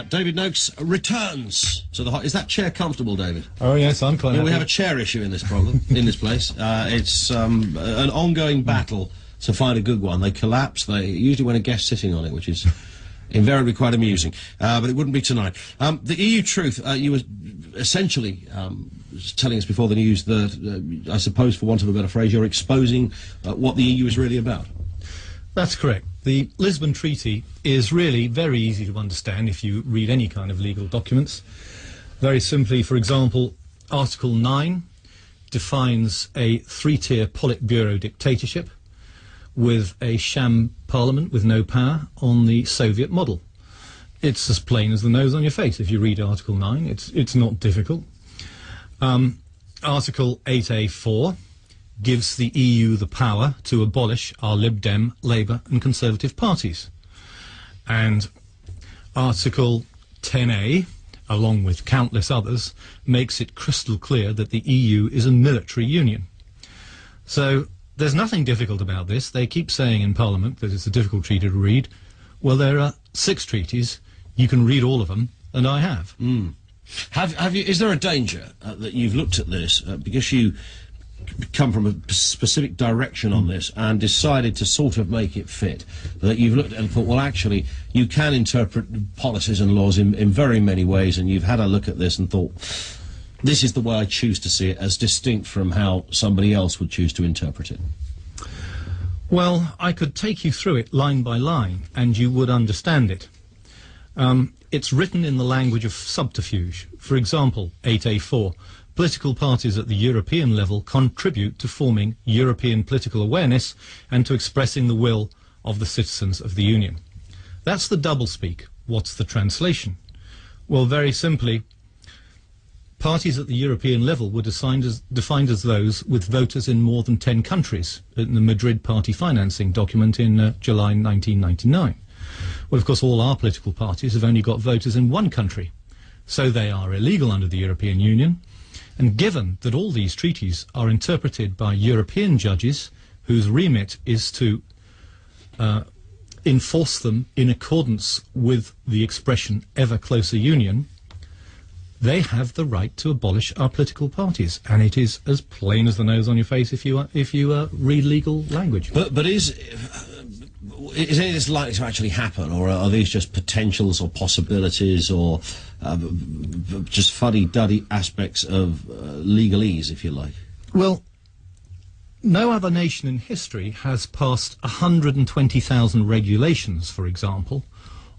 David Noakes returns to the Is that chair comfortable, David? Oh yes, I'm quite happy. We have a chair issue in this problem, in this place. It's an ongoing battle to find a good one. They collapse. They usually when a guest's sitting on it, which is invariably quite amusing. But it wouldn't be tonight. The EU truth, you were essentially telling us before the news that, I suppose, for want of a better phrase, you're exposing what the EU is really about. That's correct. The Lisbon Treaty is really very easy to understand if you read any kind of legal documents. Very simply, for example, Article 9 defines a three-tier Politburo dictatorship with a sham parliament with no power on the Soviet model. It's as plain as the nose on your face if you read Article 9. It's not difficult. Article 8A4 gives the EU the power to abolish our Lib Dem, Labour and Conservative parties. And Article 10A, along with countless others, makes it crystal clear that the EU is a military union. So there's nothing difficult about this. They keep saying in Parliament that it's a difficult treaty to read. Well, there are 6 treaties. You can read all of them, and I have. Have you? Is there a danger that you've looked at this because you come from a specific direction on this and decided to sort of make it fit, that you've looked and thought, well, actually, you can interpret policies and laws in very many ways, and you've had a look at this and thought, this is the way I choose to see it, as distinct from how somebody else would choose to interpret it? Well, I could take you through it line by line, and you would understand it. It's written in the language of subterfuge. For example, 8A4, political parties at the European level contribute to forming European political awareness and to expressing the will of the citizens of the Union. That's the doublespeak. What's the translation? Well, very simply, parties at the European level were defined as those with voters in more than 10 countries in the Madrid party financing document in July 1999. Well, of course, all our political parties have only got voters in one country, so they are illegal under the European Union. And given that all these treaties are interpreted by European judges whose remit is to enforce them in accordance with the expression ever closer union, they have the right to abolish our political parties, and it is as plain as the nose on your face if you read legal language. But is any of this likely to actually happen, or are these just potentials or possibilities, or just fuddy-duddy aspects of legalese, if you like? Well, no other nation in history has passed 120,000 regulations, for example,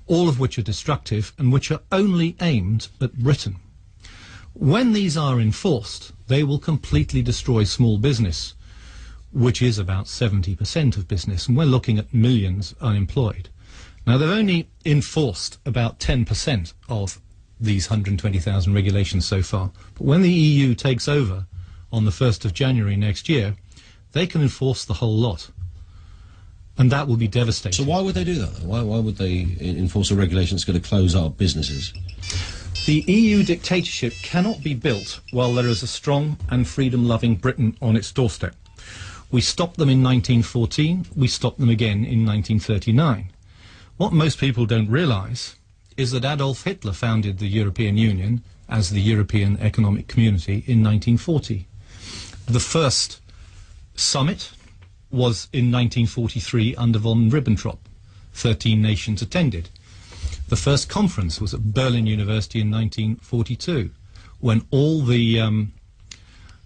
all of which are destructive and which are only aimed at Britain. When these are enforced, they will completely destroy small business, which is about 70% of business, and we're looking at millions unemployed. Now, they've only enforced about 10% of these 120,000 regulations so far, but when the EU takes over on the 1st of January next year, they can enforce the whole lot, and that will be devastating. So why would they do that? Why would they enforce a regulation that's going to close our businesses? The EU dictatorship cannot be built while there is a strong and freedom-loving Britain on its doorstep. We stopped them in 1914, we stopped them again in 1939. What most people don't realise is that Adolf Hitler founded the European Union as the European Economic Community in 1940. The first summit was in 1943 under von Ribbentrop. 13 nations attended. The first conference was at Berlin University in 1942, when all the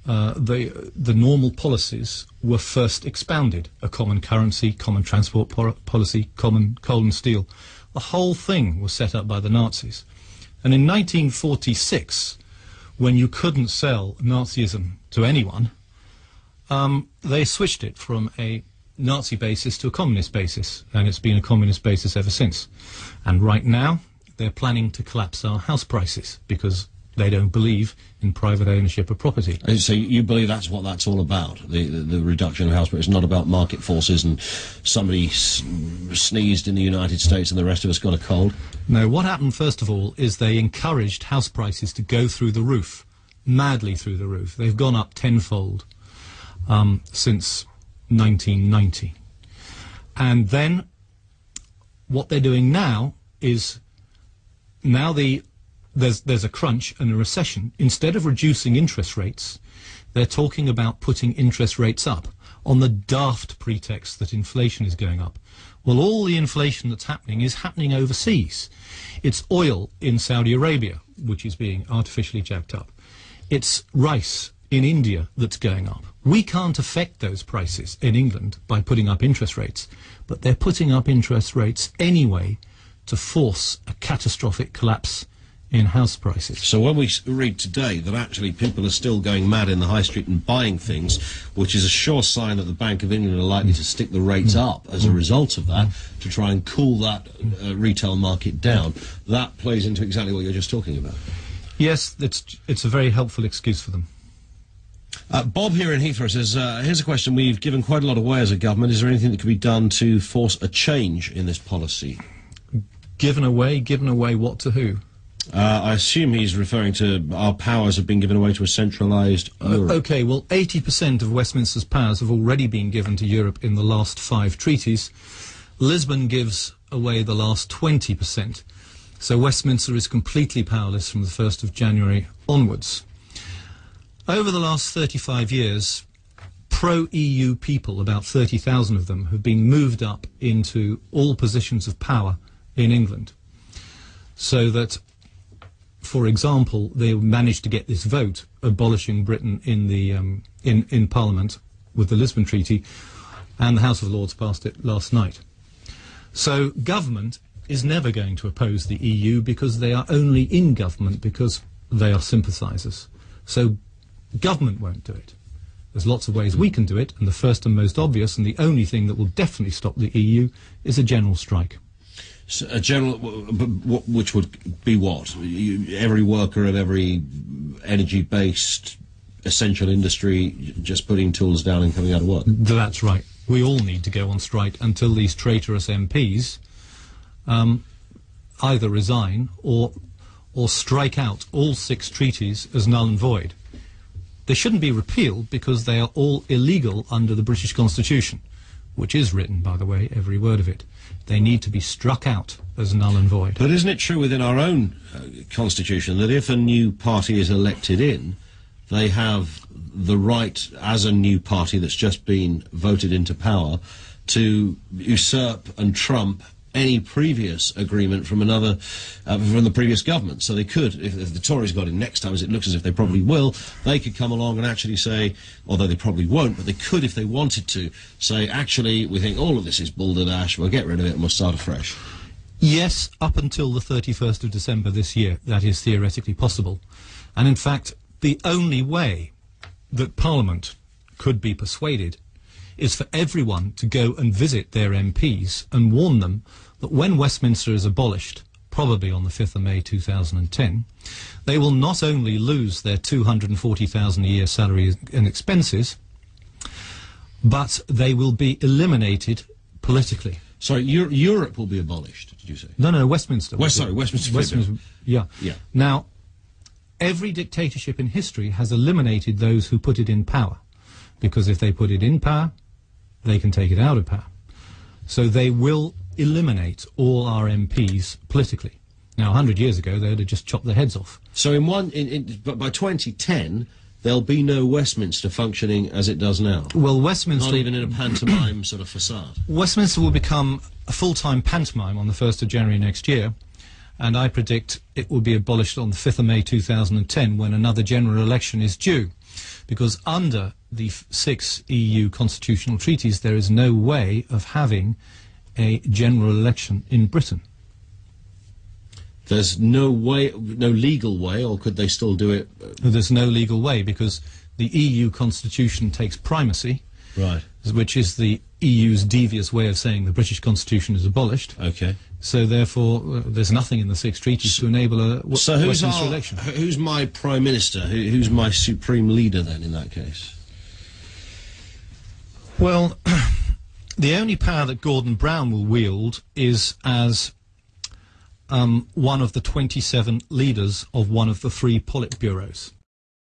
normal policies were first expounded: a common currency, common transport policy, common coal and steel. The whole thing was set up by the Nazis. And in 1946, when you couldn't sell Nazism to anyone, they switched it from a Nazi basis to a communist basis, and it's been a communist basis ever since. And right now, they're planning to collapse our house prices because they don't believe in private ownership of property. So you believe that's what that's all about, the reduction of house prices? It's not about market forces and somebody sneezed in the United States and the rest of us got a cold? No, what happened first of all is they encouraged house prices to go through the roof, madly through the roof. They've gone up tenfold since 1990. And then what they're doing now is now there's a crunch and a recession. Instead of reducing interest rates, they're talking about putting interest rates up on the daft pretext that inflation is going up. Well, all the inflation that's happening is happening overseas. It's oil in Saudi Arabia, which is being artificially jacked up. It's rice in India that's going up. We can't affect those prices in England by putting up interest rates, but they're putting up interest rates anyway to force a catastrophic collapse in house prices. So when we read today that actually people are still going mad in the high street and buying things, which is a sure sign that the Bank of England are likely to stick the rates up as a result of that, to try and cool that retail market down, that plays into exactly what you're just talking about. Yes, it's a very helpful excuse for them. Bob here in Heathrow says, here's a question. We've given quite a lot away as a government. Is there anything that could be done to force a change in this policy? Given away what to who? I assume he's referring to our powers have been given away to a centralised Europe. OK, well, 80% of Westminster's powers have already been given to Europe in the last 5 treaties. Lisbon gives away the last 20%. So Westminster is completely powerless from the 1st of January onwards. Over the last 35 years, pro-EU people, about 30,000 of them, have been moved up into all positions of power in England. So that, for example, they managed to get this vote abolishing Britain in the in Parliament with the Lisbon Treaty, and the House of Lords passed it last night. So government is never going to oppose the EU because they are only in government because they are sympathisers. So government won't do it. There's lots of ways we can do it, and the first and most obvious, and the only thing that will definitely stop the EU, is a general strike. So a general, which would be what? Every worker of every energy-based essential industry just putting tools down and coming out of work? That's right. We all need to go on strike until these traitorous MPs either resign or strike out all 6 treaties as null and void. They shouldn't be repealed because they are all illegal under the British Constitution, which is written, by the way, every word of it. They need to be struck out as null and void. But isn't it true within our own Constitution that if a new party is elected in, they have the right, as a new party that's just been voted into power, to usurp and trump any previous agreement from another, from the previous government? So they could, if the Tories got in next time, as it looks as if they probably will, they could come along and actually say, although they probably won't, but they could, if they wanted to, say, actually, we think all of this is balderdash, we'll get rid of it and we'll start afresh. Yes, up until the 31st of December this year, that is theoretically possible. And in fact, the only way that Parliament could be persuaded is for everyone to go and visit their MPs and warn them that when Westminster is abolished, probably on the 5th of May 2010, they will not only lose their $240,000 a year salary and expenses, but they will be eliminated politically. Sorry, Europe will be abolished, did you say? No, Westminster. Westminster. Yeah. Yeah. Now, every dictatorship in history has eliminated those who put it in power, because if they put it in power, they can take it out of power. So they will eliminate all our MPs politically. Now, 100 years ago, they'd have just chopped their heads off. So but by 2010, there'll be no Westminster functioning as it does now? Well, Westminster... Not even in a pantomime sort of facade? Westminster will become a full-time pantomime on the 1st of January next year, and I predict it will be abolished on the 5th of May 2010 when another general election is due. Because under the 6 EU constitutional treaties, there is no way of having a general election in Britain. There's no way, no legal way, or could they still do it? There's no legal way because the EU constitution takes primacy, right? Which is the EU's devious way of saying the British constitution is abolished. Okay. So therefore, there's nothing in the 6 treaties to enable a Westminster election. Who's my prime minister? Who's my supreme leader then in that case? Well, the only power that Gordon Brown will wield is as one of the 27 leaders of one of the 3 Politburos.